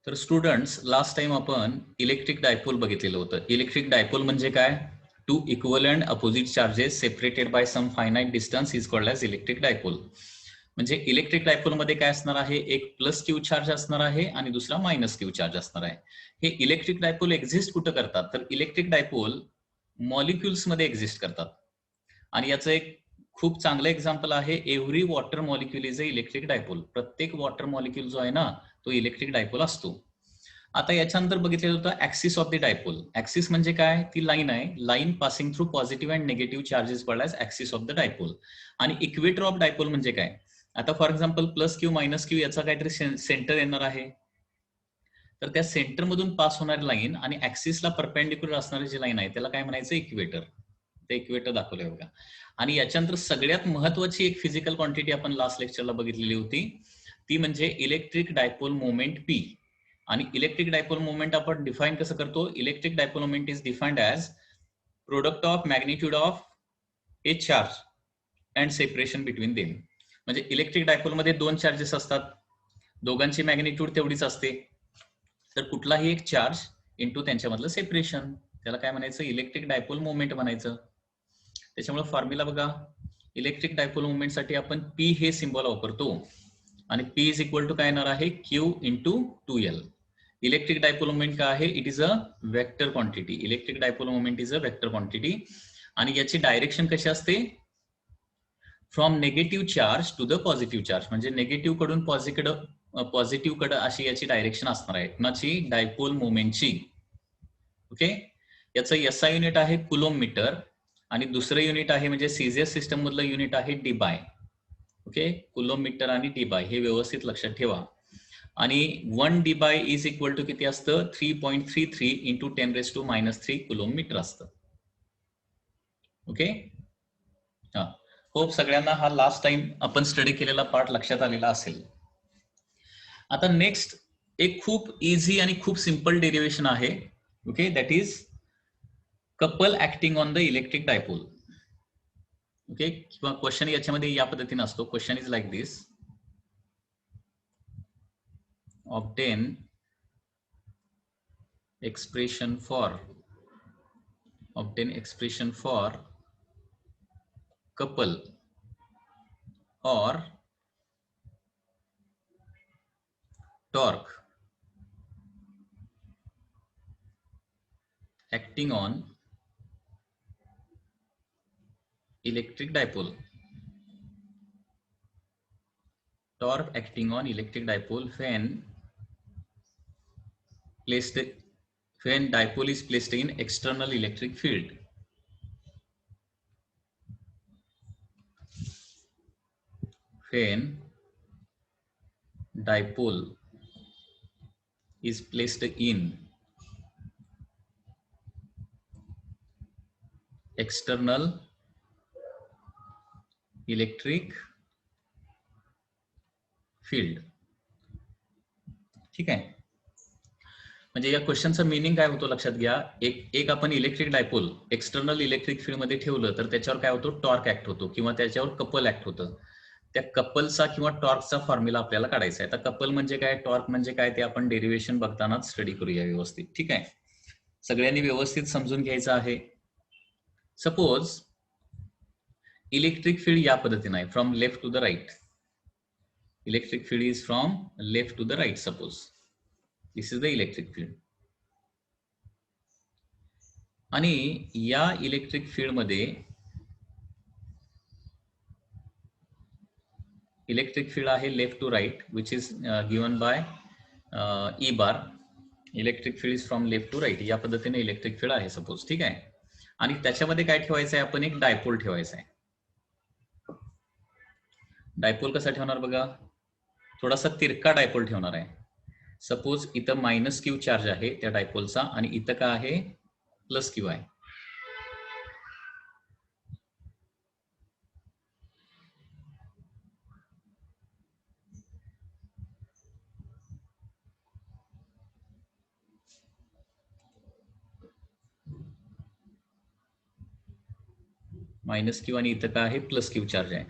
तर students, last time आपण electric dipole बघितलेलं होतं. इलेक्ट्रिक डायपोल म्हणजे काय? Two equal and opposite charges separated by some finite distance is called as electric dipole. म्हणजे इलेक्ट्रिक डायपोल मध्ये काय असणार आहे? एक प्लस क्यू चार्ज असणार आहे आणि दुसरा मायनस क्यू चार्ज असणार आहे. हे इलेक्ट्रिक डायपोल एक्झिस्ट कुठं करतात? तर इलेक्ट्रिक डायपोल मॉलिक्युल्स मध्ये एक्झिस्ट करतात. आणि याचं एक खूप चांगलं एक्झाम्पल आहे, every water molecule is a electric dipole. प्रत्येक वॉटर मॉलिक्युल जो आहे ना, तो इलेक्ट्रिक डायपोल असतो. आता याच्यानंतर बघितलेलं होतं axis of the dipole. Axis म्हणजे काय? ती लाईन आहे, line passing through positive and negative charges called as axis of the dipole. आणि इक्वेटर ऑफ डायपोल म्हणजे काय? आता for example plus Q minus Q याचा काहीतरी सेंटर येणार आहे, तर त्या सेंटर मधून पास होणारी लाईन आणि ऍक्सिसला परपेंडिक्युलर असणारी जी लाईन आहे त्याला काय म्हणायचं? इक्वेटर. ते इक्वेटर दाखवलंय बघा. आणि याच्यानंतर सगळ्यात महत्वाची एक फिजिकल क्वांटिटी आपण लास्ट लेक्चरला बघितलेली होती, ती म्हणजे इलेक्ट्रिक डायपोल मोमेंट पी. आणि इलेक्ट्रिक डायपोल मोमेंट आपण डिफाईन कसं करतो? Electric dipole moment is defined as product of magnitude of A charge and separation between them. म्हणजे इलेक्ट्रिक डायपोल मध्ये दोन चार्जेस असतात, दोघांची मॅग्निट्यूड तेवढीच असते, तर कुठलाही एक चार्ज इंटू त्यांच्यामधलं सेपरेशन, त्याला काय म्हणायचं? इलेक्ट्रिक डायपोल मोमेंट म्हणायचं. त्याच्यामुळे फॉर्म्युला बघा, इलेक्ट्रिक डायपोल मुवमेंट साठी आपण पी हे सिम्बॉल वापरतो आणि पी इज इक्वल टू काय येणार आहे? Q into 2L. Electric dipole movement काय आहे? It is a vector quantity. Electric dipole movement is a vector quantity. आणि याची डायरेक्शन कशी असते? From negative charge to the positive charge. म्हणजे नेगेटिव्ह कडून पॉझिटिव्ह कडे अशी याची डायरेक्शन असणार आहे, कुणाची? डायपोल मुवमेंटची. ओके. याचं एसआय युनिट आहे कुलोम मीटर आणि दुसरं युनिट आहे म्हणजे सीझियस सिस्टम मधलं युनिट आहे डीबाय. ओके, कुलोम मीटर आणि डीबाय हे व्यवस्थित लक्षात ठेवा. आणि 1 डीबाय इज इक्वल टू किती असतं? 3.33 इंटू 10⁻³ कुलोम मीटर असतं. ओके. हा, होप सगळ्यांना हा लास्ट टाइम आपण स्टडी केलेला पार्ट लक्षात आलेला असेल. आता नेक्स्ट एक खूप इझी आणि खूप सिंपल डेरिवेशन आहे. Okay, that is couple acting on the electric dipole. Okay, किंवा क्वेश्चन याच्यामध्ये या पद्धतीने असतो. Question is like this: obtain expression for couple or torque acting on electric dipole. Torque acting on electric dipole when dipole is placed in external electric field. When dipole is placed in external electric field. ठीक आहे. म्हणजे या क्वेश्चनचं meaning काय होतं लक्षात घ्या. एक आपण electric dipole external electric field मध्ये ठेवलं तर त्याच्यावर काय होतो? टॉर्क ऍक्ट होतो किंवा त्याच्यावर कपल ऍक्ट होतं. त्या कपलचा किंवा टॉर्कचा फॉर्म्युला आपल्याला काढायचा आहे. आता कपल म्हणजे काय, टॉर्क म्हणजे काय, ते आपण डेरिवेशन बघतानाच स्टडी करूया व्यवस्थित. ठीक आहे, सगळ्यांनी व्यवस्थित समजून घ्यायचं आहे. सपोज इलेक्ट्रिक फील्ड या पद्धतीने आहे, from left to the right. Electric field is from left to the right. Suppose this is the electric field. आणि या इलेक्ट्रिक फील्ड मध्ये इलेक्ट्रिक फील्ड आहे left to right, which is given by E bar. Electric field is from left to right. या पद्धतीने electric field आहे suppose. ठीक आहे. आणि त्याच्यामध्ये काय ठेवायचं आहे? आपण एक डायपोल ठेवायचा आहे. डायपोल कसा ठेवणार बघा, थोडासा तिरका डायपोल ठेवणार आहे. सपोज इथं -Q चार्ज आहे त्या डायपोलचा आणि इथं काय आहे? +Q आहे. -Q आणि इथं काय आहे? +Q चार्ज आहे.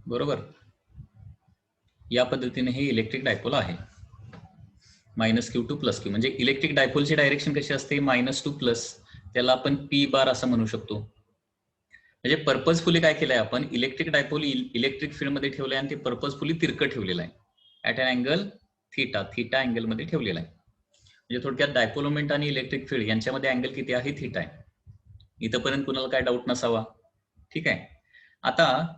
बरोबर. या पद्धतीने हे इलेक्ट्रिक डायपोल आहे. Minus q to plus q म्हणजे इलेक्ट्रिक डायपोलची डायरेक्शन कशी असते, मायनस टू प्लस, त्याला आपण पी बार असं म्हणू शकतो. म्हणजे पर्पजफुली काय केलंय आपण, इलेक्ट्रिक डायपोल इलेक्ट्रिक फील्ड मध्ये ठेवलंय आणि ते पर्पजफुली तिरकं ठेवलेलं आहे at an angle theta angle मध्ये ठेवलेला आहे. म्हणजे थोडक्यात डायपोल मोमेंट आणि इलेक्ट्रिक फील्ड यांच्यामध्ये अँगल किती आहे, थीटा आहे. इथंपर्यंत कुणाला काय डाऊट नसावा. ठीक आहे. आता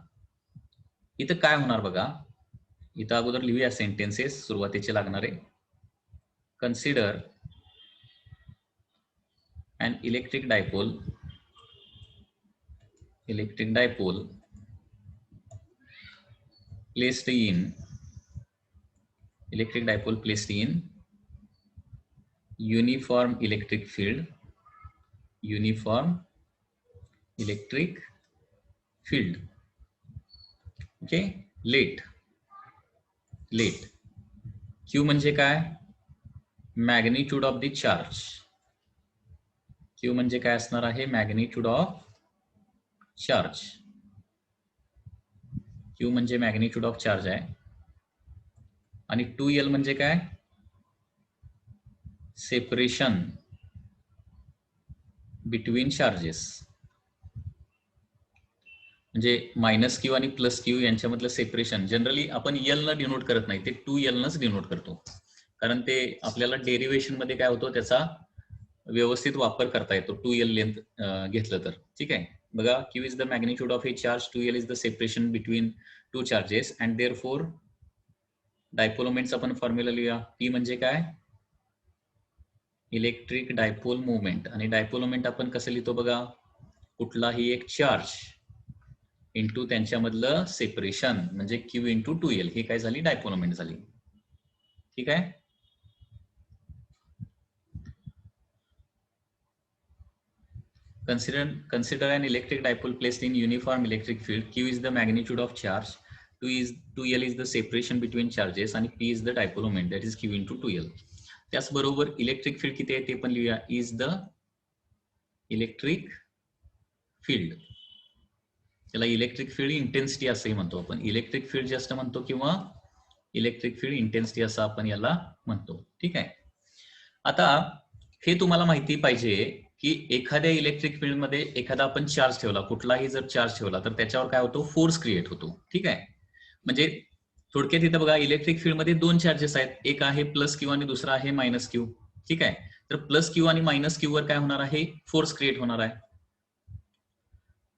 इथं काय होणार बघा, इथं अगोदर लिहूया सेंटेन्सेस सुरुवातीचे लागणारे. Consider an electric dipole placed in uniform electric field okay. Let Q म्हणजे काय, magnitude of the charge. Q म्हणजे काय असणार आहे, मॅग्निट्यूड ऑफ चार्ज. Q म्हणजे मॅग्निट्यूड ऑफ चार्ज आहे. आणि 2L म्हणजे काय, सेपरेशन बिटवीन चार्जेस. म्हणजे मायनस क्यू आणि प्लस क्यू यांच्यामधलं सेपरेशन जनरली आपण एल न डिनोट करत नाही, ते 2L नच डिनोट करतो, कारण ते आपल्याला डेरिव्हेशन मध्ये काय होतो त्याचा व्यवस्थित वापर करता येतो 2L लेंथ घेतलं तर. ठीक आहे. बघा, Q is the magnitude of A charge, 2L is the separation between two charges and therefore dipole मोमेंटचा आपण फॉर्म्युला लिहूया. P म्हणजे काय, इलेक्ट्रिक डायपोल मोमेंट. आणि डायपोल मोमेंट आपण कसं लिहितो बघा, कुठलाही एक चार्ज इंटू त्यांच्यामधलं सेपरेशन म्हणजे Q इंटू 2L, ही काय झाली, डायपोल मोमेंट झाली. ठीक आहे. Consider an electric dipole placed in uniform electric field. Q is the magnitude of charge, 2L is the separation between charges आणि P is the dipole moment, that is Q into 2L. त्याचबरोबर electric field किती आहे ते पण लिहूया. Is the electric field, त्याला electric field intensity असंही म्हणतो आपण. इलेक्ट्रिक फील्ड जास्त म्हणतो किंवा इलेक्ट्रिक फील्ड इंटेन्सिटी असं आपण याला म्हणतो. ठीक आहे. आता हे तुम्हाला माहिती पाहिजे की एखाद्या इलेक्ट्रिक फील्ड मध्ये एखादा आपण चार्ज ठेवला, कुठलाही जर चार्ज ठेवला तर त्याच्यावर काय होतो, फोर्स क्रिएट होतो. ठीक आहे. म्हणजे थोडक्यात इथं बघा, इलेक्ट्रिक फील्ड मध्ये दोन चार्जेस आहेत, एक आहे प्लस क्यू आणि दुसरा आहे मायनस क्यू. ठीक आहे. तर प्लस क्यू आणि मायनस क्यू वर काय होणार आहे, फोर्स क्रिएट होणार आहे.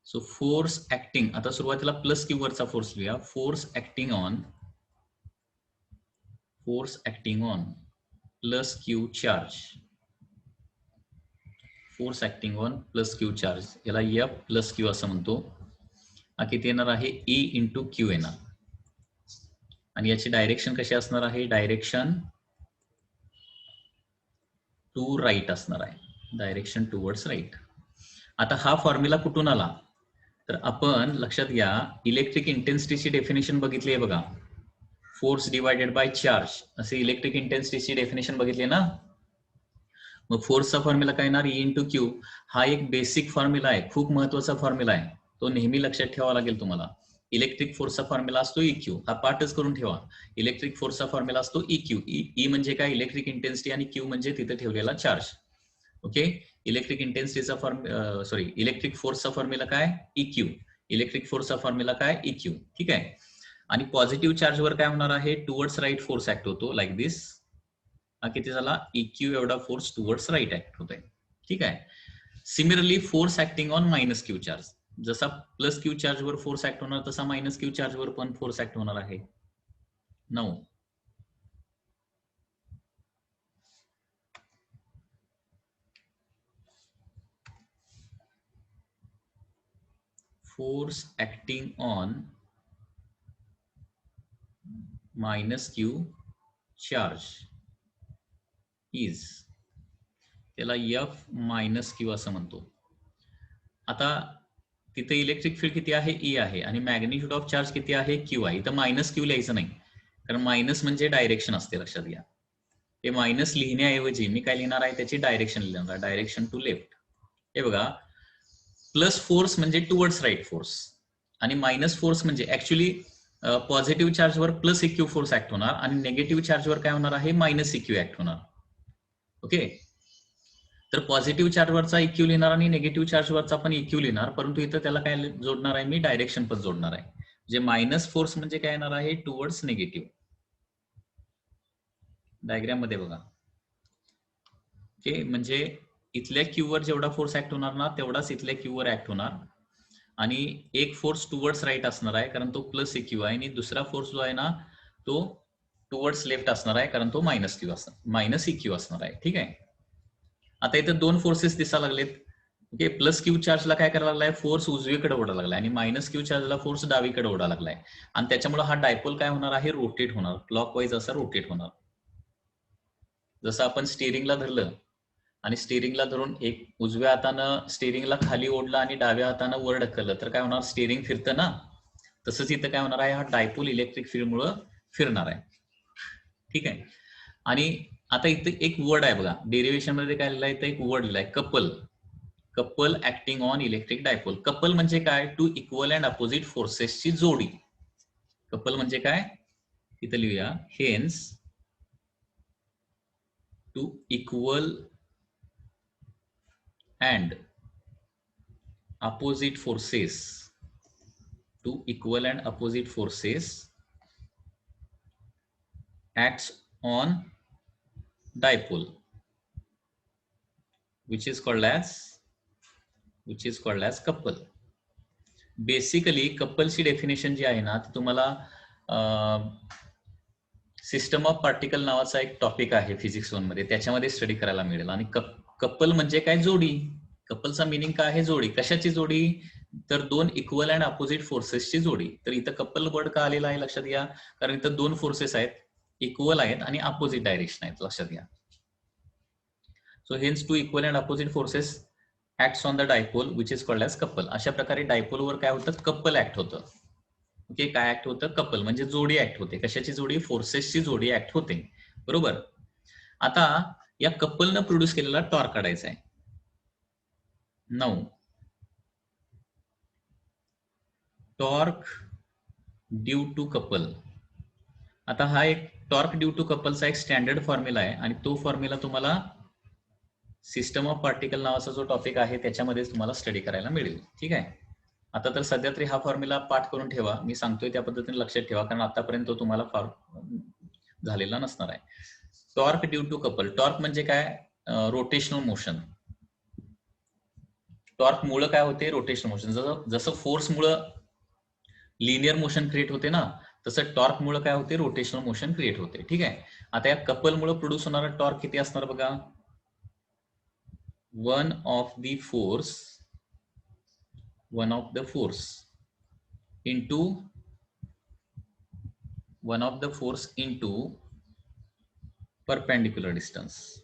सो फोर्स ऍक्टिंग, आता सुरुवातीला प्लस क्यू वरचा फोर्स लिहा. Force acting on plus Q charge, force acting on plus Q charge, याला F प्लस क्यू असं म्हणतो. हा किती येणार आहे, E इंटू क्यू येणार. आणि याची डायरेक्शन कशी असणार आहे, डायरेक्शन टू राईट असणार आहे, डायरेक्शन टुवर्ड्स राईट. आता हा फॉर्म्युला कुठून आला, तर आपण लक्षात घ्या, इलेक्ट्रिक इंटेन्सिटीची डेफिनेशन बघितली आहे बघा, फोर्स डिवायडेड बाय चार्ज, असे इलेक्ट्रिक इंटेन्सिटीची डेफिनेशन बघितली ना. मग फोर्सचा फॉर्म्युला काय येणार, E इंटू क्यू. हा एक बेसिक फॉर्म्युला आहे, खूप महत्वाचा फॉर्म्युला आहे, तो नेहमी लक्षात ठेवावा लागेल तुम्हाला. इलेक्ट्रिक फोर्सचा फॉर्म्युला असतो EQ, हा पाठच करून ठेवा. इलेक्ट्रिक फोर्सचा फॉर्म्युला असतो EQ. E म्हणजे काय, इलेक्ट्रिक इंटेन्सिटी, आणि Q म्हणजे तिथे ठेवलेला चार्ज. ओके. इलेक्ट्रिक इंटेन्सिटीचा इलेक्ट्रिक फोर्सचा फॉर्म्युला काय, EQ. इलेक्ट्रिक फोर्सचा फॉर्म्युला काय, EQ. ठीक आहे. आणि पॉझिटिव्ह चार्ज वर काय होणार आहे, टुवर्ड्स राईट फोर्स ऍक्ट होतो, लाईक दिस. हा किती झाला, EQ एवढा फोर्स टुवर्ड्स राईट ऍक्ट होत आहे. ठीक आहे. Similarly force acting on minus Q charge, जसा प्लस क्यू चार्ज वर फोर्स ऍक्ट होणार तसा मायनस क्यू चार्ज वर पण फोर्स ऍक्ट होणार आहे. 9. Force acting on minus Q charge is, त्याला F मायनस क्यू असं म्हणतो. आता तिथे इलेक्ट्रिक फील्ड किती आहे, E आहे, आणि मॅग्निट्यूड ऑफ चार्ज किती आहे, Q आहे. इथं मायनस क्यू लिहायचं नाही, कारण मायनस म्हणजे डायरेक्शन असते, लक्षात घ्या. ते मायनस लिहिण्याऐवजी मी काय लिहिणार आहे, त्याची डायरेक्शन लिहिणार, डायरेक्शन टू लेफ्ट. हे बघा, प्लस फोर्स म्हणजे टुवर्ड्स राईट फोर्स, आणि मायनस फोर्स म्हणजे ऍक्च्युली पॉझिटिव्ह चार्जवर प्लस इक्यू फोर्स ऍक्ट होणार आणि निगेटिव्ह चार्जवर काय होणार आहे, मायनस इक्यू ऍक्ट होणार. ओके, तर पॉझिटिव्ह चार्जवरचा इक्यू लिहिणार आणि निगेटिव्ह चार्जवरचा पण इक्यू लिहिणार, परंतु इथं त्याला काय जोडणार आहे मी, डायरेक्शन पण जोडणार आहे. जे मायनस फोर्स म्हणजे काय येणार आहे, टुवर्ड्स निगेटिव्ह. डायग्राम मध्ये बघा. ओके, म्हणजे इथल्या क्यूवर जेवढा फोर्स ऍक्ट होणार ना तेवढाच इथल्या क्यूवर ऍक्ट होणार आणि एक फोर्स टुवर्ड्स राईट असणार आहे कारण तो प्लस इक्यू आहे आणि दुसरा फोर्स जो आहे ना तो टुवर्ड्स लेफ्ट असणार आहे कारण तो मायनस इक्यू असणार आहे. ठीक आहे, आता इथे दोन फोर्सेस दिसायला लागलेत. ओके, प्लस क्यू चार्जला काय करायला लागलाय, फोर्स उजवीकडे ओढा लागलाय आणि मायनस क्यू चार्जला फोर्स डावीकडे ओढा लागलाय आणि त्याच्यामुळे हा डायपोल काय होणार आहे, रोटेट होणार, क्लॉकवाईज असा रोटेट होणार. जसं आपण स्टिअरिंगला धरलं आणि स्टिअरिंगला धरून एक उजव्या हातानं स्टिअरिंगला खाली ओढलं आणि डाव्या हातानं वर ढकललं तर काय होणार, स्टिअरिंग फिरतं ना. तसंच इथं काय होणार आहे, हा डायपोल इलेक्ट्रिक फील्डमुळे फिरणार आहे. ठीक आहे, आणि आता इथे एक वर्ड आहे बघा, डेरिव्हेशन मध्ये काय लिहिलंय, इथं एक वर्ड लिहिलाय, couple. Couple acting on electric dipole. Couple म्हणजे काय, टू इक्वल अँड अपोजिट फोर्सेसची जोडी. कपल म्हणजे काय, इथं लिहूया, hence two equal and opposite forces, two equal and opposite forces acts on dipole which is called as couple. Basically कपलची definition जी आहे ना ती तुम्हाला सिस्टम ऑफ पार्टिकल नावाचा एक टॉपिक आहे फिजिक्स 1 मध्ये, त्याच्यामध्ये स्टडी करायला मिळेल. आणि कपल म्हणजे काय, जोडी. कपलचा मिनिंग काय आहे, जोडी. कशाची जोडी, तर दोन इक्वल अँड अपोजिट फोर्सेसची जोडी. तर इथं कपल वर्ड का आलेला आहे लक्षात घ्या, कारण इथं दोन फोर्सेस आहेत, इक्वल आहेत आणि अपोजिट डायरेक्शन आहेत, लक्षात घ्या. So hence two equal and opposite forces acts on the dipole which is called as couple. अशा प्रकारे डायपोलवर काय होतं, कपल ऍक्ट होतं. ओके, काय ऍक्ट होतं, कपल म्हणजे जोडी ऍक्ट होते. कशाची जोडी, फोर्सेसची जोडी ऍक्ट होते. बरोबर. आता या कपलनं प्रोड्यूस केलेला टॉर्क काढायचा आहे. 9 टॉर्क ड्यू टू कपल. आता हा एक टॉर्क ड्यू टू कपलचा एक स्टँडर्ड फॉर्म्युला आहे आणि तो फॉर्म्युला तुम्हाला सिस्टम ऑफ पार्टिकल नावाचा जो टॉपिक आहे त्याच्यामध्ये तुम्हाला स्टडी करायला मिळेल. ठीक आहे, आता तर सध्या तरी हा फॉर्म्युला पाठ करून ठेवा, मी सांगतोय त्या पद्धतीने लक्षात ठेवा, कारण आतापर्यंत तो तुम्हाला फार झालेला नसणार आहे. Torque due to couple. Torque म्हणजे काय, रोटेशनल मोशन. टॉर्क मुळे काय होते, रोटेशनल मोशन. जसं फोर्स मुळे लिनियर मोशन क्रिएट होते ना, तसं टॉर्क मुळे काय होते, रोटेशनल मोशन क्रिएट होते. ठीक आहे, आता या कपल मुळे प्रोड्यूस होणारा टॉर्क किती असणार बघा, one of the force into perpendicular distance.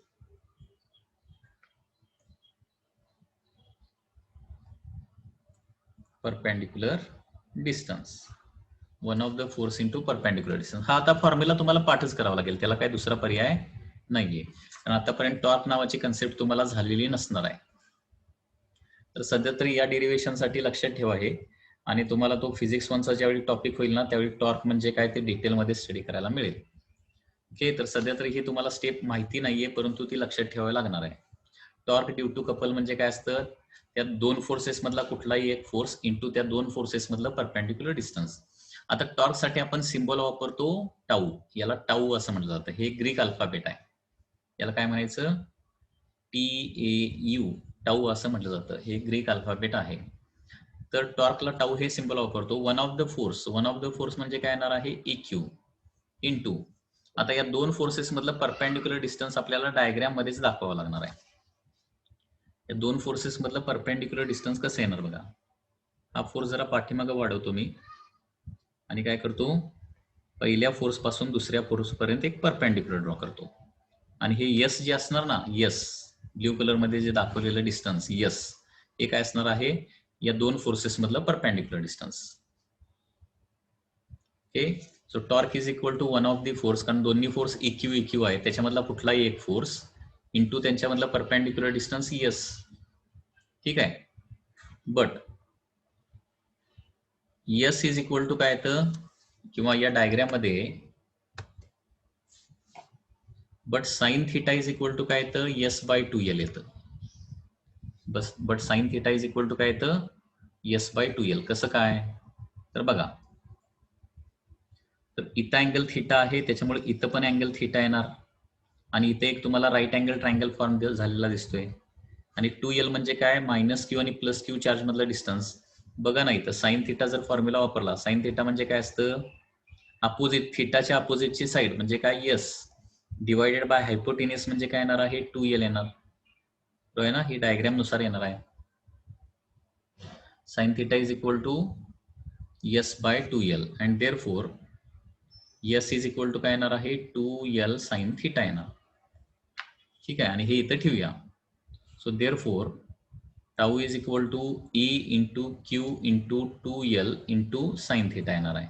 One of the force into perpendicular distance. हा आता फॉर्म्युला तुम्हाला पाठच करावा लागेल, त्याला काही दुसरा पर्याय नाहीये, कारण आतापर्यंत टॉर्क नावाची कन्सेप्ट तुम्हाला झालेली नसणार आहे. तर सध्या तरी या डेरिव्हेशन साठी लक्षात ठेवा हे, आणि तुम्हाला तो फिजिक्स 1चा ज्यावेळी टॉपिक होईल ना त्यावेळी टॉर्क म्हणजे काय ते डिटेलमध्ये स्टडी करायला मिळेल. ओके, तर सध्या तरी ही तुम्हाला स्टेप माहिती नाहीये, परंतु ती लक्षात ठेवावी लागणार आहे. टॉर्क ड्यू टू कपल म्हणजे काय असतं, त्या दोन फोर्सेस मधला कुठलाही एक फोर्स इंटू त्या दोन फोर्सेस मधलं परपेंडिक्युलर डिस्टन्स. आता टॉर्क साठी आपण सिम्बॉल वापरतो टाऊ, याला टाऊ असं म्हटलं जातं. हे ग्रीक अल्फाबेट आहे, याला काय म्हणायचं, TAU, टाऊ असं म्हटलं जातं. हे ग्रीक अल्फाबेट आहे. तर टॉर्कला टाऊ हे सिम्बॉल वापरतो. वन ऑफ द फोर्स म्हणजे काय येणार आहे, EQ इंटू. आता या दोन फोर्सेस मधलं परपेंडिक्युलर डिस्टन्स आपल्याला डायग्राम मध्येच दाखवावं लागणार आहे. या दोन फोर्सेस मधलं परपेंडिक्युलर डिस्टन्स कसं येणार बघा. हा फोर्स जरा पाठीमागे वाढवतो मी आणि काय करतो, पहिल्या फोर्स पासून दुसऱ्या फोर्स पर्यंत एक परपेंडिक्युलर ड्रॉ करतो. आणि हे यस जे असणार ना, यस ब्ल्यू कलर मध्ये जे दाखवलेलं डिस्टन्स यस, हे काय असणार आहे, या दोन फोर्सेस मधलं perpendicular distance. Okay, so torque is equal to one of the force, कारण दोन्ही फोर्स EQ आहे, त्याच्यामधला कुठलाही एक फोर्स इंटू त्यांच्यामधला परपेंडिक्युलर डिस्टन्स यस. ठीक आहे, but S is equal to काय येतं, किंवा या डायग्राम मध्ये but sine theta is equal to काय येतं S/2L येतं. बस but sine theta is equal to काय येतं S/2L. कसं काय तर बघा, तर इथं अँगल थिटा आहे त्याच्यामुळे इथं पण अँगल थिटा येणार आणि इथे एक तुम्हाला राईट अँगल ट्रायंगल फॉर्म झालेला दिसतोय. आणि 2L म्हणजे काय -Q आणि +Q चार्ज मधला डिस्टन्स. बघा ना इथं साइन थिटा जर फॉर्म्युला वापरला, साइन थिटा म्हणजे काय असतं अपोजिट, थिटाच्या अपोजिटची साईड म्हणजे काय S डिवायडेड बाय हायपोटेनियस म्हणजे काय येणार आहे 2L येणार आहे ना. ही डायग्राम नुसार येणार आहे. Sine theta is equal to S/2L and therefore S is equal to काय येणार आहे 2L साइन थिटा येणार. ठीक आहे, आणि हे इथं ठेवूया. So therefore tau is equal to E into Q into 2L into sine theta येणार आहे.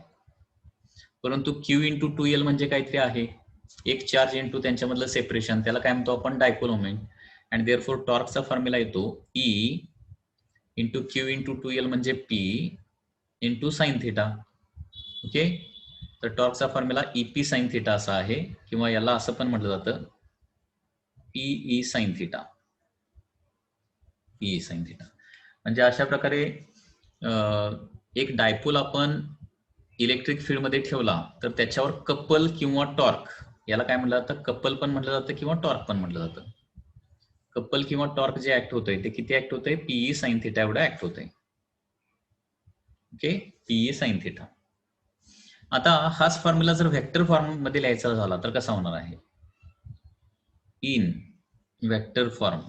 परंतु Q इंटू 2L म्हणजे काहीतरी आहे, एक चार्ज इंटू त्यांच्यामधलं सेपरेशन, त्याला काय म्हणतो आपण डायपोल मोमेंट. अँड देअरफॉर टॉर्कचा फॉर्म्युला येतो E into Q into 2L म्हणजे P into sine theta. Okay, तर टॉर्कचा फॉर्म्युला EP साइन थिटा असा आहे, किंवा याला असं पण म्हटलं जातं PE sine theta. PE sine theta म्हणजे अशा प्रकारे एक डायपोल आपण इलेक्ट्रिक फील्ड मध्ये ठेवला तर त्याच्यावर कपल किंवा टॉर्क, याला काय म्हटलं जातं कपल पण म्हटलं जातं किंवा टॉर्क पण म्हटलं जातं. कपल किंवा टॉर्क जे ऍक्ट होतंय ते किती ऍक्ट होतंय PE साइन थिटा एवढं ऍक्ट होतंय. Okay, PE sine theta. आता हाच फॉर्म्युला जर व्हेक्टर फॉर्म मध्ये लिहायचा झाला तर कसा होणार आहे, in vector form.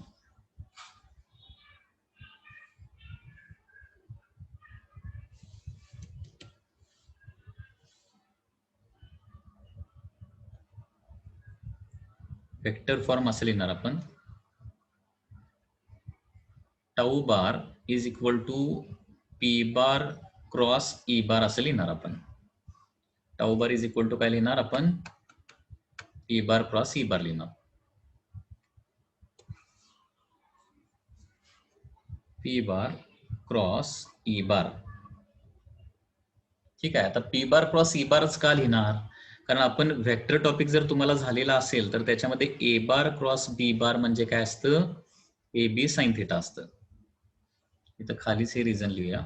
Vector form असं लिहिणार आपण, tau bar is equal to P bar cross E bar असं लिहिणार आपण. Tau bar is equal to काय लिहिणार आपण P bar cross E bar लिहिणार. P bar cross E bar. ठीक आहे, आता P बार क्रॉस E बारच का लिहिणार, कारण आपण व्हेक्टर टॉपिक जर तुम्हाला झालेला असेल तर त्याच्यामध्ये A बार क्रॉस B बार म्हणजे काय असतं AB साइन थिटा असतं. इथं खालीच हे रिझन लिहूया.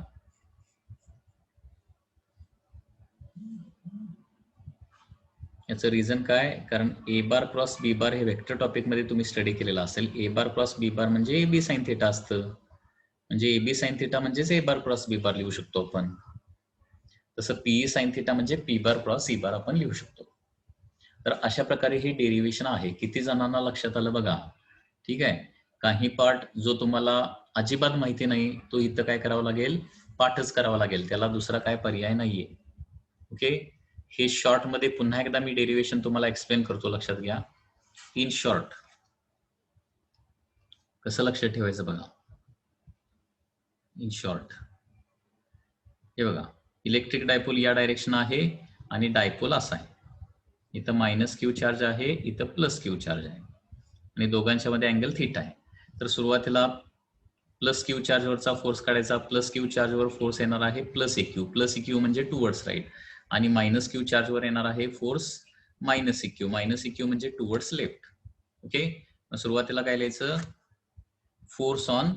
याचं रिझन काय, कारण A बार क्रॉस B बार हे व्हेक्टर टॉपिक मध्ये तुम्ही स्टडी केलेला असेल. A बार क्रॉस B बार म्हणजे AB साइन थिटा असतं, म्हणजे AB साइन थिटा म्हणजेच A बार क्रॉस B बार लिहू शकतो आपण. तसं PE साइन थिटा म्हणजे P बार क्रॉस E बार आपण लिहू शकतो. तर अशा प्रकारे ही डेरिव्हेशन आहे. किती जणांना लक्षात आलं बघा. ठीक आहे, काही पार्ट जो तुम्हाला अजिबात माहिती नाही तो इथं काय करावं लागेल, पाठच करावा लागेल, त्याला दुसरा काय पर्याय नाहीये. ओके, हे शॉर्ट मध्ये पुन्हा एकदा मी डेरिव्हेशन तुम्हाला एक्सप्लेन करतो, लक्षात घ्या. इन शॉर्ट कसं लक्षात ठेवायचं बघा. इन शॉर्ट हे बघा, इलेक्ट्रिक डायपोल या डायरेक्शन आहे आणि डायपोल असा आहे. इथं -Q चार्ज आहे, इथं +Q चार्ज आहे आणि दोघांच्या मध्ये अँगल थिटा आहे. तर सुरुवातीला +Q चार्ज वरचा फोर्स काढायचा. +Q चार्ज वर फोर्स येणार आहे +EQ. +EQ म्हणजे टुवर्ड्स राईट, आणि -Q चार्ज वर येणार आहे फोर्स -EQ. -EQ म्हणजे टुवर्ड्स लेफ्ट. ओके, सुरुवातीला काय लिहायचं, force on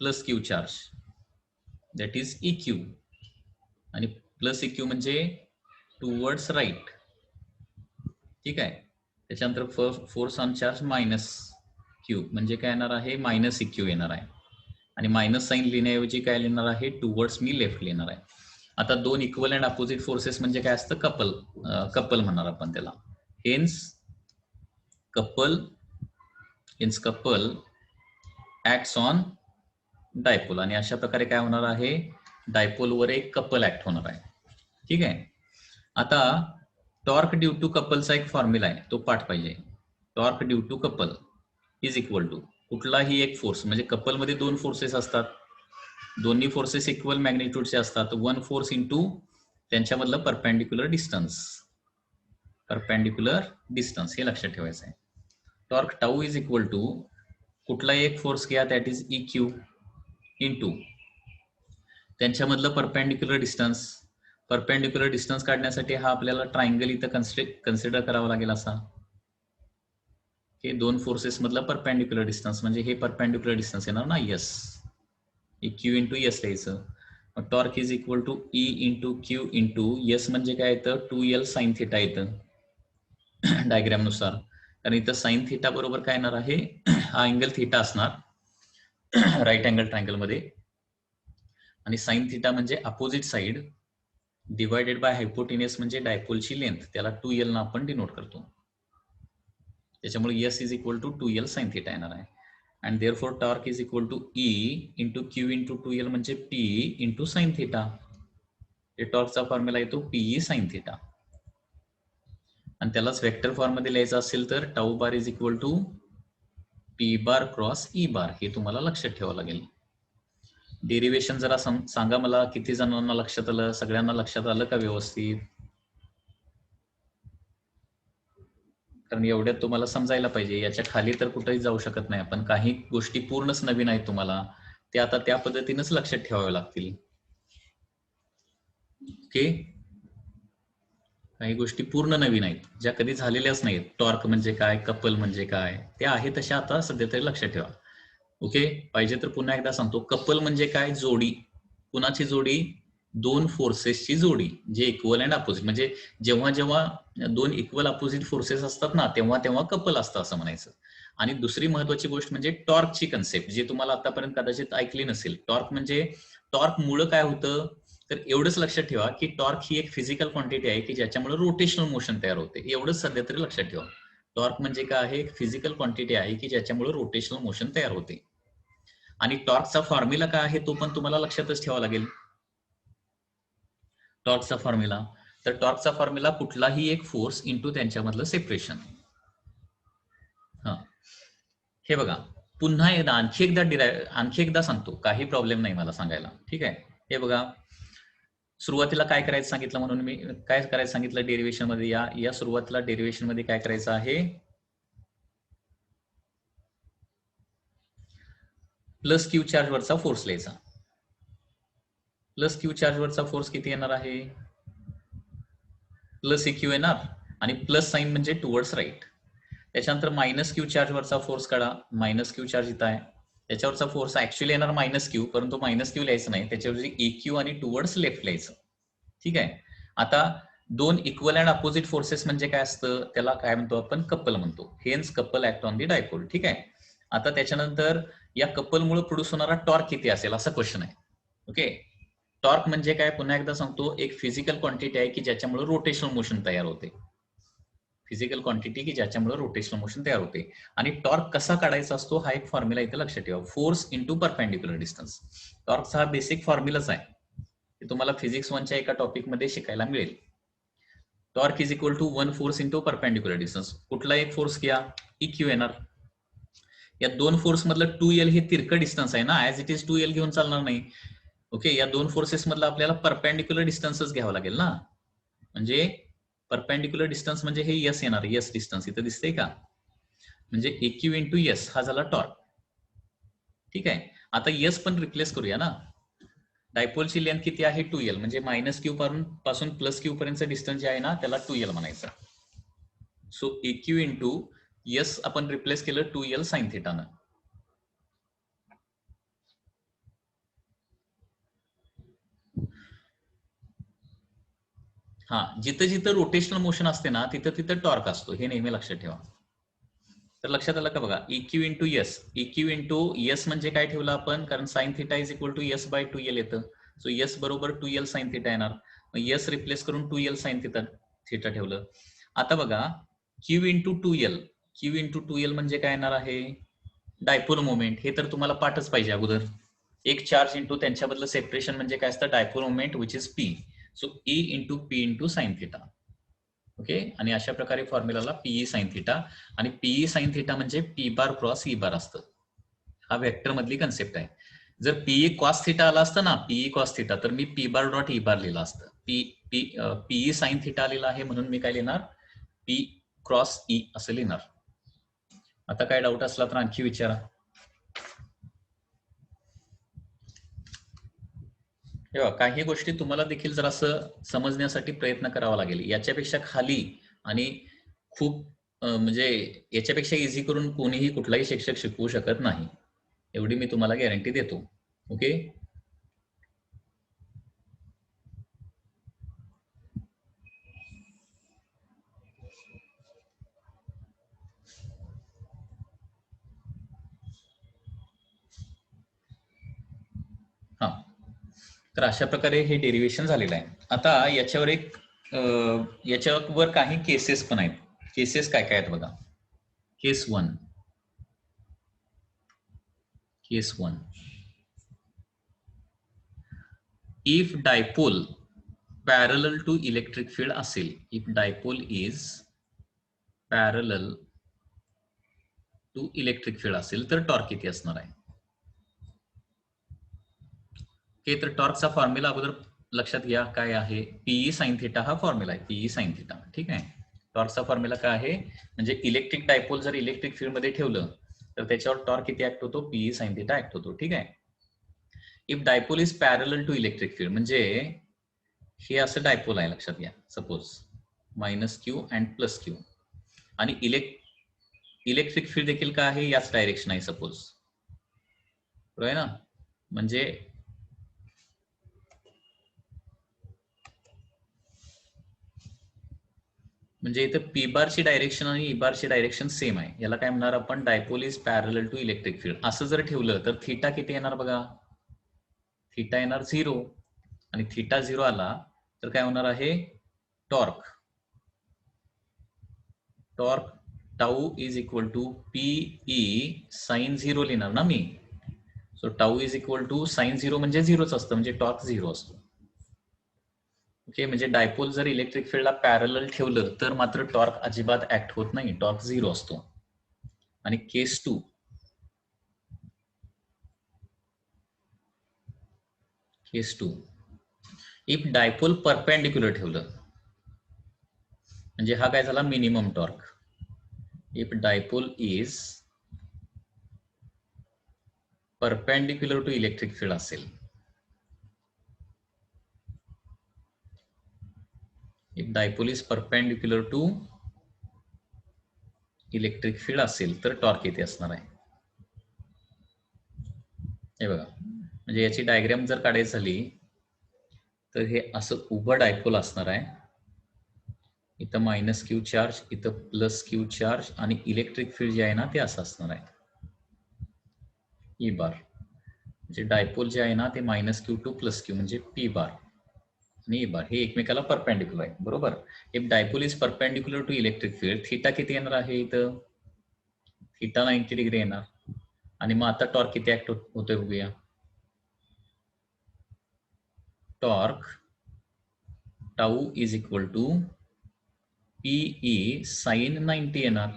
+Q charge that is EQ, आणि +EQ म्हणजे टुवर्ड्स राईट. ठीक आहे, त्याच्यानंतर फोर्स ऑन चार्ज -Q म्हणजे काय येणार आहे -EQ येणार आहे, आणि मायनस साइन लिहिण्याऐवजी काय लिहिणार आहे टुवर्ड्स मी लेफ्ट लिहिणार आहे. आता दोन इक्वल अँड अपोजिट फोर्सेस म्हणजे काय असतं कपल म्हणणार आपण त्याला. Hence couple acts on dipole, आणि अशा प्रकारे काय होणार आहे डायपोलवर एक कपल ऍक्ट होणार आहे. ठीक आहे, आता टॉर्क ड्यू टू कपलचा एक फॉर्म्युला आहे, तो पाठ पाहिजे. Torque due to couple is equal to कुठलाही एक फोर्स, म्हणजे कपल मध्ये दोन फोर्सेस असतात, दोन्ही फोर्सेस इक्वल मॅग्निट्यूडचे असतात. वन फोर्स इंटू त्यांच्यामधलं परपेंडिक्युलर डिस्टन्स हे लक्षात ठेवायचं आहे. Torque tau is equal to कुठलाही एक फोर्स घ्या दॅट इज EQ इंटू त्यांच्यामधलं परपेंडिक्युलर डिस्टन्स. परपेंडिक्युलर डिस्टन्स काढण्यासाठी हा आपल्याला ट्रायंगल इथं कन्सिडर करावा लागेल असा. हे दोन फोर्सेस मधला परपेंडिक्युलर डिस्टन्स म्हणजे हे परपेंडिक्युलर डिस्टन्स येणार ना यस. क्यू इंटू यस लिहायचं. Torque is equal to E into Q into S म्हणजे काय येतं 2L साइन थिटा येतं डायग्राम नुसार. कारण इथं साइन थिटा बरोबर काय येणार आहे हा अँगल थिटा असणार राईट अँगल ट्रायंगल मध्ये. आणि साइन थिटा म्हणजे opposite side divided by hypotenuse म्हणजे डायपोलची लेंथ, त्याला 2L ना आपण डिनोट करतो. त्याच्यामुळे S is equal to 2L sine theta येणार आहे. And therefore torque is equal to E into Q into 2L म्हणजे पी इंटू साइन थिटा. हे टॉर्कचा फॉर्म्युला येतो पीई साइन थिटा. आणि त्यालाच वेक्टर फॉर्म मध्ये लिहायचं असेल तर tau bar is equal to P bar cross E bar. हे तुम्हाला लक्षात ठेवावं लागेल. डेरिवेशन जरा सांगा मला, किती जणांना लक्षात आलं? सगळ्यांना लक्षात आलं का व्यवस्थित? कारण एवढ्यात तुम्हाला समजायला पाहिजे, याच्या खाली तर कुठेही जाऊ शकत नाही आपण. काही गोष्टी पूर्णच नवीन आहेत तुम्हाला, त्या आता त्या पद्धतीनेच लक्षात ठेवाव्या लागतील. ओके, काही गोष्टी पूर्ण नवीन आहेत ज्या कधी झालेल्याच नाहीत. टॉर्क म्हणजे काय, कपल म्हणजे काय, त्या आहे तशा आता सध्या तरी लक्षात ठेवा. ओके, पाहिजे तर पुन्हा एकदा सांगतो. कपल म्हणजे काय, जोडी. कुणाची जोडी? दोन फोर्सेसची जोडी, जे इक्वल अँड अपोजिट. म्हणजे जेव्हा जेव्हा दोन इक्वल अपोजिट फोर्सेस असतात ना, तेव्हा तेव्हा कपल असतं असं म्हणायचं. आणि दुसरी महत्वाची गोष्ट म्हणजे टॉर्कची कन्सेप्ट, जी तुम्हाला आतापर्यंत कदाचित ऐकली नसेल. टॉर्क म्हणजे, टॉर्क मुळे काय होतं तर एवढंच लक्षात ठेवा की टॉर्क ही एक फिजिकल क्वांटिटी आहे की ज्याच्यामुळे रोटेशनल मोशन तयार होते. एवढंच सध्या तरी लक्षात ठेवा. टॉर्क म्हणजे काय आहे, एक फिजिकल क्वांटिटी आहे की ज्याच्यामुळे रोटेशनल मोशन तयार होते. आणि टॉर्कचा फॉर्म्युला काय आहे तो पण तुम्हाला लक्षातच ठेवावा लागेल. टॉर्कचा फॉर्म्युला, तर टॉर्कचा फॉर्म्युला कुठलाही एक फोर्स इंटू त्यांच्यामधलं सेपरेशन. हा, हे बघा पुन्हा एकदा आणखी एकदा सांगतो, काही प्रॉब्लेम नाही मला सांगायला. ठीक आहे, हे बघा सुरुवातीला काय करायचं सांगितलं, म्हणून मी काय करायचं सांगितलं डेरिवेशन मध्ये. या सुरुवातीला डेरिवेशन मध्ये काय करायचं आहे, प्लस क्यू चार्ज वरचा फोर्स लिहायचा. प्लस क्यू चार्ज वरचा फोर्स किती येणार आहे, प्लस क्यू येणार. आणि प्लस साइन म्हणजे टुवर्ड्स राईट. त्याच्यानंतर मायनस क्यू चार्ज वरचा फोर्स काढा. मायनस क्यू चार्ज इथं आहे, त्याच्यावरचा फोर्स ऍक्च्युअली येणार मायनस क्यू, परंतु मायनस क्यू लिहायचं नाही, त्याच्यावरची ए क्यू आणि टुवर्ड्स लेफ्ट लिहायचं. ठीक आहे. आता दोन इक्वल अँड अपोजिट फोर्सेस म्हणजे काय असतं, त्याला काय म्हणतो आपण, कपल म्हणतो. Hence couple act on the dipole. ठीक आहे. आता त्याच्यानंतर या कपलमुळे प्रोड्यूस होणारा टॉर्क किती असेल असा क्वेश्चन आहे. ओके, टॉर्क म्हणजे काय, पुन्हा एकदा सांगतो, एक फिजिकल क्वांटिटी आहे की ज्याच्यामुळे रोटेशनल मोशन तयार होते. फिजिकल क्वांटिटी की ज्याच्यामुळे रोटेशनल मोशन तयार होते. आणि टॉर्क कसा काढायचा असतो हा एक फॉर्म्युला इथे लक्षात ठेवा, फोर्स इंटू परपेंडिक्युलर डिस्टन्स. टॉर्कचा हा बेसिक फॉर्म्युलाच आहे, ते तुम्हाला फिजिक्स 1च्या एका टॉपिक मध्ये शिकायला मिळेल. Torque is equal to one force into perpendicular distance. कुठला एक फोर्स घ्या, इक्यू येणार. या दोन फोर्स मधलं 2L हे तिरकं डिस्टन्स आहे ना, ऍज इट इज 2L घेऊन चालणार नाही. ओके, या दोन फोर्सेस मधलं आपल्याला परपेंडिक्युलर डिस्टन्सच घ्यावा लागेल ना. म्हणजे परपेंडिक्युलर डिस्टन्स म्हणजे हे यस येणार, यस डिस्टन्स इथं दिसतंय का, म्हणजे एक्यू इंटू यस हा झाला टॉर्क. ठीक आहे. आता यस पण रिप्लेस करूया ना. डायपोलची लेंथ किती आहे 2L, म्हणजे मायनस क्यू पासून प्लस क्यू पर्यंत डिस्टन्स जे आहे ना त्याला 2L म्हणायचं. सो एक्यू इंटू यस आपण रिप्लेस केलं 2L साइन थिटानं. हा, जिथं जिथं रोटेशनल मोशन असते ना तिथं तिथं टॉर्क असतो, हे नेहमी लक्षात ठेवा. तर लक्षात आलं का बघा, Eq into S. Eq into S म्हणजे काय ठेवलं आपण, कारण sine theta is equal to S by 2L येतं. सो यस बरोबर 2L साइन थिटा येणार. मग यस रिप्लेस करून 2L साइन थिटा ठेवलं. आता बघा Q into 2L, Q into 2L म्हणजे काय येणार आहे, डायपोल मोमेंट. हे तर तुम्हाला पाठच पाहिजे अगोदर. एक चार्ज इंटू त्यांच्याबद्दल सेपरेशन म्हणजे काय असतं, dipole moment which is P. So E into P into sine theta. Okay, आणि अशा प्रकारे फॉर्म्युलाला पीई साइन थिटा. आणि पीई साइन थिटा म्हणजे पी बार क्रॉस ई बार असतं. हा वेक्टर मधली कन्सेप्ट आहे. जर पीई कॉस थिटा आला असतं ना, पीई कॉस थिटा, तर मी पी बार डॉट ई बार लिहिला असतं. पीई साइन थिटा आलेला आहे म्हणून मी काय लिहिणार, पी क्रॉस ई असं लिहिणार. आता काय डाऊट असला तर आणखी विचारा. तेव्हा काही गोष्टी तुम्हाला देखील जर असं समजण्यासाठी प्रयत्न करावा लागेल. याच्यापेक्षा खाली आणि खूप म्हणजे याच्यापेक्षा इझी करून कोणीही कुठलाही शिक्षक शिकवू शकत नाही, एवढी मी तुम्हाला गॅरंटी देतो. ओके. हा, तर अशा प्रकारे हे डेरिव्हेशन झालेलं आहे. आता याच्यावर याच्यावर काही केसेस पण आहेत. केसेस काय काय आहेत बघा. Case 1. Case 1. If dipole parallel to electric field असेल, if dipole is parallel to electric field असेल तर टॉर्क किती असणार आहे. ओके, तर टॉर्कचा फॉर्म्युला अगोदर लक्षात घ्या काय आहे. पीई साइन थिटा हा फॉर्म्युला आहे. PE sine theta. ठीक आहे. टॉर्कचा फॉर्म्युला काय आहे, म्हणजे इलेक्ट्रिक डायपोल जर इलेक्ट्रिक फील्ड मध्ये ठेवलं तर त्याच्यावर टॉर्क किती ऍक्ट होतो, पीई साइन थिटा ऍक्ट होतो. ठीक आहे. If dipole is parallel to electric field, म्हणजे हे असं डायपोल आहे लक्षात घ्या. Suppose minus q and plus q, आणि इलेक्ट्रिक फील्ड देखील काय आहे, याच डायरेक्शन आहे सपोज. बरोबर आहे ना. म्हणजे इथं पी बारची डायरेक्शन आणि ई बारची डायरेक्शन सेम आहे. याला काय म्हणणार आपण, dipole is parallel to electric field. असं जर ठेवलं तर थिटा किती येणार बघा. थिटा येणार 0, आणि थिटा 0 आला तर काय होणार आहे, torque tau is equal to PE sine 0 लिहिणार ना मी. So tau is equal to sine 0 म्हणजे 0च असतं, म्हणजे टॉर्क 0 असतो. ओके, म्हणजे डायपोल जर इलेक्ट्रिक फील्डला पॅरलल ठेवलं तर मात्र टॉर्क अजिबात ऍक्ट होत नाही, टॉर्क 0 असतो. आणि case 2. Case 2, if dipole perpendicular ठेवलं, म्हणजे हा काय झाला minimum torque. If dipole is perpendicular to electric field असेल, if dipole is perpendicular to electric field असेल तर टॉर्क किती असणार आहे. हे बघा, म्हणजे याची डायग्राम जर काढायची झाली तर हे असं उभं डायपोल असणार आहे. इथं मायनस क्यू चार्ज, इथं प्लस क्यू चार्ज, आणि इलेक्ट्रिक फील्ड जे आहे ना ते असं असणार आहे, ई बार. म्हणजे डायपोल जे आहे ना ते minus q to plus q म्हणजे पी बार आणि ई बार हे एकमेकाला परपेंडिक्युलर आहे. बरोबर. If dipole is perpendicular to electric field, theta किती येणार आहे, इथं थिटा 90 डिग्री येणार. आणि मग आता टॉर्क किती ऍक्ट होतोय बघूया. Torque tau is equal to PE sine 90 येणार.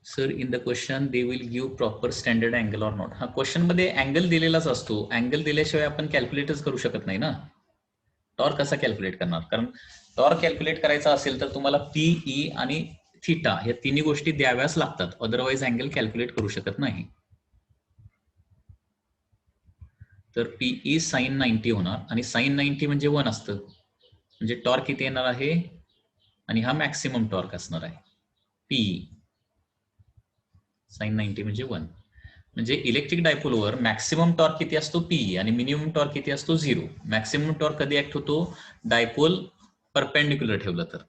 Sir in the question they will give proper standard angle or not. हा क्वेश्चन मध्ये अँगल दिलेलाच असतो. अँगल दिल्याशिवाय आपण कॅल्क्युलेटच करू शकत नाही ना. टॉर्क कसा कॅल्क्युलेट करणार, कारण टॉर्क कॅल्क्युलेट करायचा असेल तर तुम्हाला पीई आणि थिटा या तिन्ही गोष्टी द्याव्याच लागतात, अदरवाईज अँगल कॅल्क्युलेट करू शकत नाही. तर पीई साइन 90 होणार, आणि साइन 90 म्हणजे 1 असतं, म्हणजे टॉर्क किती येणार आहे, आणि हा मॅक्सिमम टॉर्क असणार आहे पीई साइन 90 म्हणजे 1. म्हणजे इलेक्ट्रिक डायपोलवर मॅक्सिमम टॉर्क किती असतो पीई, आणि मिनिमम टॉर्क किती असतो 0. मॅक्सिमम टॉर्क कधी ऍक्ट होतो, डायपोल परपेंडिक्युलर ठेवलं तर.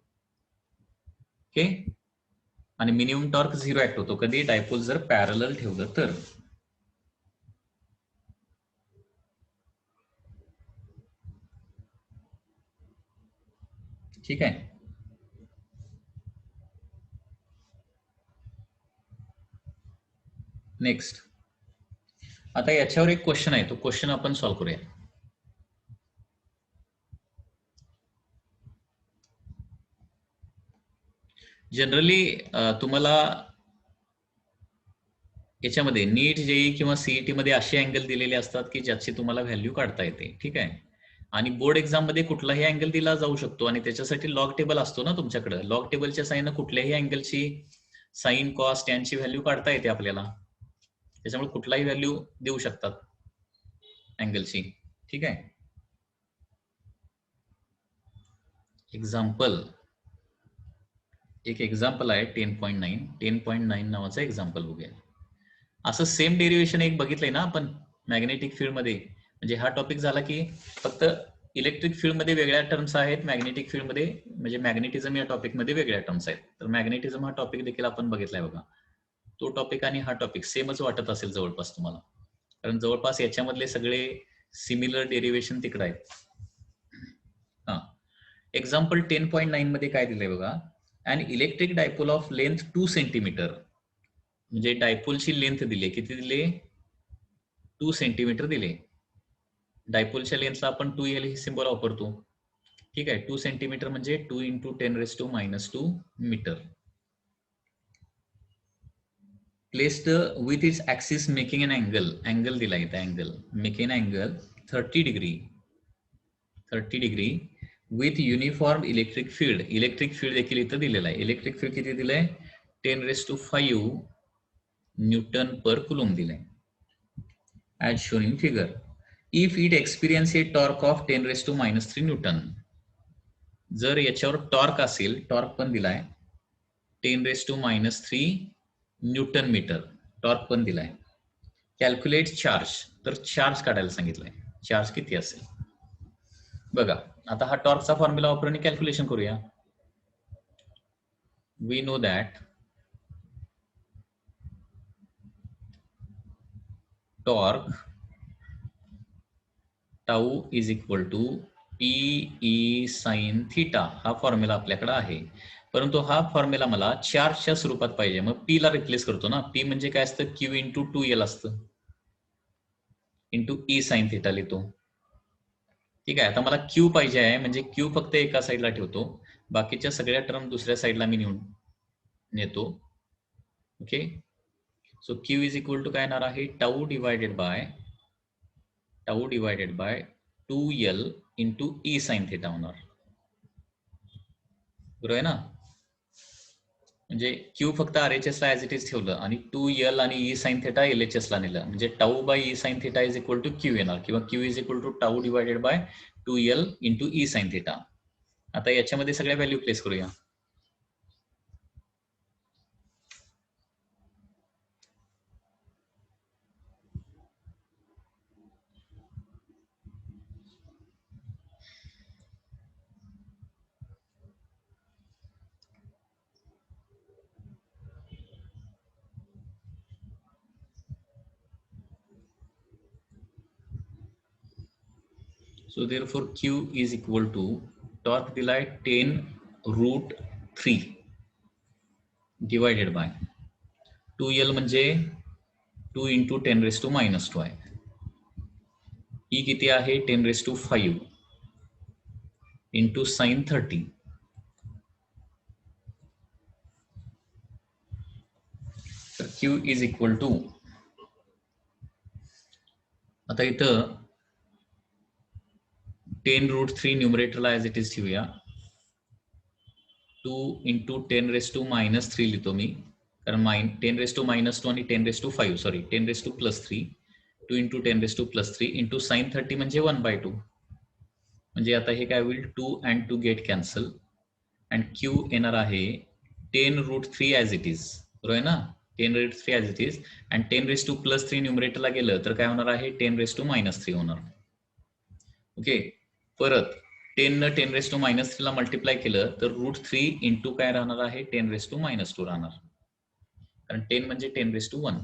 ओके. आणि मिनिमम टॉर्क 0 ऍक्ट होतो कधी, डायपोल जर पॅरलल ठेवलं तर. ठीक आहे. नेक्स्ट, आता याच्यावर एक क्वेश्चन आहे, तो क्वेश्चन आपण सॉल्व्ह करूया. जनरली तुम्हाला याच्यामध्ये नीट जेई किंवा सीईटी मध्ये असे अँगल दिलेले असतात की ज्याची तुम्हाला व्हॅल्यू काढता येते. ठीक आहे. आणि बोर्ड एक्झाम मध्ये कुठलाही अँगल दिला जाऊ शकतो, आणि त्याच्यासाठी लॉग टेबल असतो ना तुमच्याकडे. लॉग टेबलच्या साहाय्याने कुठल्याही अँगलची साईन कॉस टॅनची व्हॅल्यू काढता येते आपल्याला, त्याच्यामुळे कुठलाही व्हॅल्यू देऊ शकतात अँगलची. ठीक आहे. एक्झाम्पल, एक एक्झाम्पल आहे 10.9 नावाचं एक्झाम्पल बघूया. असं सेम डेरिव्हेशन एक बघितलंय ना आपण मॅग्नेटिक फील्ड मध्ये. म्हणजे हा टॉपिक झाला की फक्त इलेक्ट्रिक फील्ड मध्ये वेगळ्या टर्म्स आहेत, मॅग्नेटिक फील्ड मध्ये म्हणजे मॅग्नेटिझम या टॉपिक मध्ये वेगळ्या टर्म्स आहेत. तर मॅग्नेटिझम हा टॉपिक देखील आपण बघितलाय बघा. तो टॉपिक आणि हा टॉपिक सेमच वाटत असेल जवळपास तुम्हाला, कारण जवळपास याच्यामधले सगळे सिमिलर डेरिव्हेशन तिकडे आहेत. हा, एक्झाम्पल 10.9 मध्ये काय दिलंय बघा. And electric dipole of length 2 centimetre, म्हणजे डायपोलची लेंथ दिली, किती दिले? 2 सेंटीमीटर दिले. डायपोलच्या लेंथला आपण 2L ही सिंबल वापरतो. ठीक आहे. 2 सेंटीमीटर म्हणजे 2 × 10⁻² metre. Placed with its axis making an angle दिला इथं, angle making angle 30 degree with uniform electric field. Electric field देखील इथं दिलेला आहे. इलेक्ट्रिक फील्ड किती दिलंय? 10⁵ न्यूटन पर कुलम दिलंय, as shown in figure. If it experience a torque of 10⁻³ Newton, जर याच्यावर टॉर्क असेल, टॉर्क पण दिलाय 10⁻³ न्यूटन मीटर, टॉर्क पण दिलाय. कॅल्क्युलेट चार्ज, तर चार्ज काढायला सांगितलंय. चार्ज किती असेल बघा. आता हा टॉर्कचा फॉर्म्युला वापरून कॅल्क्युलेशन करूया. We know that torque tau is equal to PE sin θ, हा फॉर्म्युला आपल्याकडे आहे. परंतु हा फॉर्म्युला मला चार्जच्या स्वरूपात पाहिजे. मग P ला रिप्लेस करतो ना. P म्हणजे काय असतं? Q × 2L असतं, × E sin θ लिहितो. ठीक आहे. आता मला Q पाहिजे आहे, म्हणजे Q फक्त एका साईडला ठेवतो, बाकीच्या सगळ्या टर्म दुसऱ्या साईडला मी नेतो. Okay. So Q is equal to काय येणार आहे? Tau divided by 2L × E sin θ होणार. बरोबर आहे ना. म्हणजे Q फक्त RHS ला ऍज इट इज ठेवलं आणि 2L आणि E sin θ LHS ला नेलं, म्हणजे tau by E sin θ is equal to Q येणार, किंवा Q is equal to tau divided by 2L × E sin θ. आता याच्यामध्ये सगळ्या व्हॅल्यू प्लेस करूया. So therefore Q is equal to, torque दिलाय 10√3 डिवायडेड बाय 2L म्हणजे 2 × 10⁻² आहे. E किती आहे? 10⁵ × sin 30. तर Q इज इक्वल टू, आता इथं 10√3 न्यूमरेटरला ऍज इट इज ठेवूया. 2 × 10⁻³ लिहितो मी, कारण 10⁻² आणि 10⁵, सॉरी 10⁻+3, 2 × 10⁻+3 × sin 30 म्हणजे 1/2. म्हणजे आता हे काय होईल? 2 and 2 get cancel, and Q येणार आहे 10√3 ऍज इट इज. बरोबर आहे ना. 10√3 ऍज इट इज, अँड 10⁻+3 न्यूमरेटरला गेलं तर काय होणार आहे? 10⁻³ होणार. ओके. परत 10 न 10⁻³ ला मल्टिप्लाय केलं तर √3 × काय राहणार आहे? 10⁻² राहणार, कारण 10 म्हणजे 10⁻1,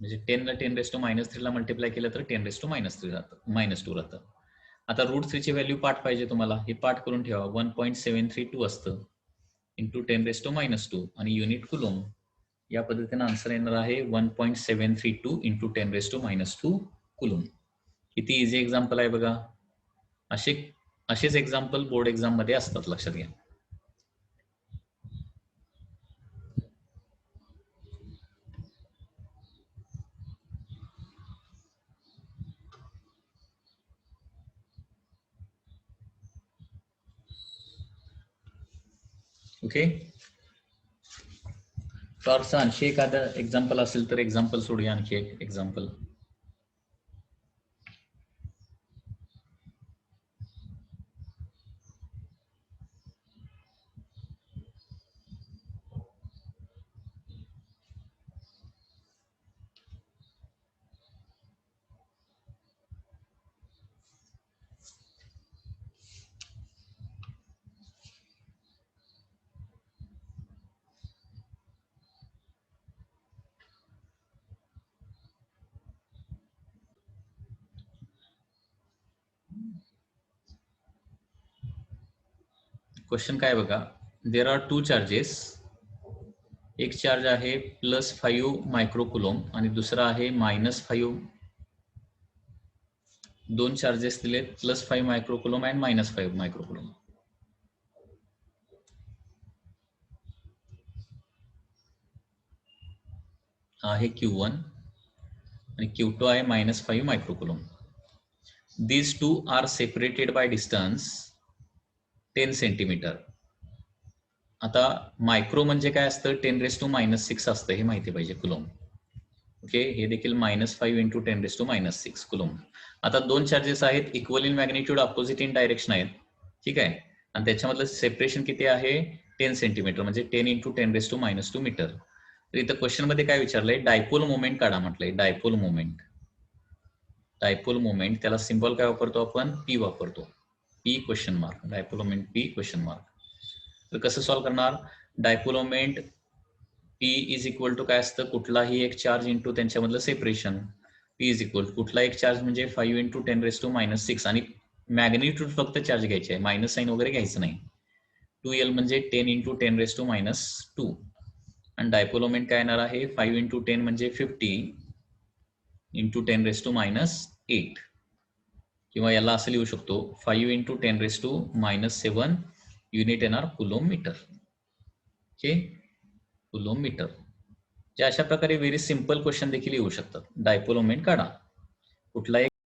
म्हणजे 10 न 10⁻³ ला मल्टिप्लाय केलं तर 10⁻² राहतं. आता √3 ची व्हॅल्यू पाठ पाहिजे तुम्हाला, हे पाठ करून ठेवा. 1.732 असतं × 10⁻², आणि युनिट कुलम. या पद्धतीने आन्सर येणार आहे 1.732 × 10⁻² कुलम. किती इझी एक्झाम्पल आहे बघा. असेच एक्झाम्पल बोर्ड एक्झाम मध्ये असतात, लक्षात घ्या. ओके. टॉर्कचं आणखी एखादं एक्झाम्पल असेल तर एक्झाम्पल सोडूया, आणखी एक एक्झाम्पल. क्वेश्चन काय बघा, देर आर 2 चार्जेस. एक चार्ज आहे +5 मायक्रोकुलोम आणि दुसरा आहे -5. दोन चार्जेस दिलेत, +5 मायक्रोकुलोम अँड -5 मायक्रोकुलोम. आहे Q1 आणि Q2 आहे -5 मायक्रोकुलोम. These two are separated by distance 10 centimetre. आता मायक्रो म्हणजे काय असतं, 10⁻⁻6 असतं, हे माहिती पाहिजे कुलोम. ओके, हे देखील -5 × 10⁻⁻6 कुलोम. आता दोन चार्जेस आहेत, equal in magnitude, opposite in direction आहेत, ठीक आहे, आणि त्याच्यामधलं सेपरेशन किती आहे, 10 सेंटीमीटर, म्हणजे 10 × 10⁻² मीटर. तर इथं क्वेश्चन मध्ये काय विचारलंय, डायपोल मोमेंट काढा म्हटलंय. डायपोल मोमेंट, डायपोल मोमेंट, त्याला सिम्बॉल काय वापरतो आपण, पी वापरतो. P question mark, dipole moment P question mark. तर कसं सॉल्व्ह करणार, dipole moment P is equal to काय असतं, कुठलाही एक चार्ज इंटू त्यांच्यामधलं सेपरेशन. पी इज इक्वल कुठला एक चार्ज म्हणजे 5 × 10⁻⁻6 आणि मॅग्निट्यूड फक्त चार्ज घ्यायचे आहे, मायनस साईन वगैरे घ्यायचं नाही. 2L म्हणजे 10 × 10⁻². आणि डायपोल मोमेंट काय येणार आहे, 5 × 10 म्हणजे 50 × 10⁻8, किंवा याला असं लिहू शकतो, 5 × 10⁻7 युनिट येणार coulomb metre. Okay, coulomb metre. जे अशा प्रकारे व्हेरी सिंपल क्वेश्चन देखील येऊ शकतात. डायपोल मोमेंट काढा, कुठला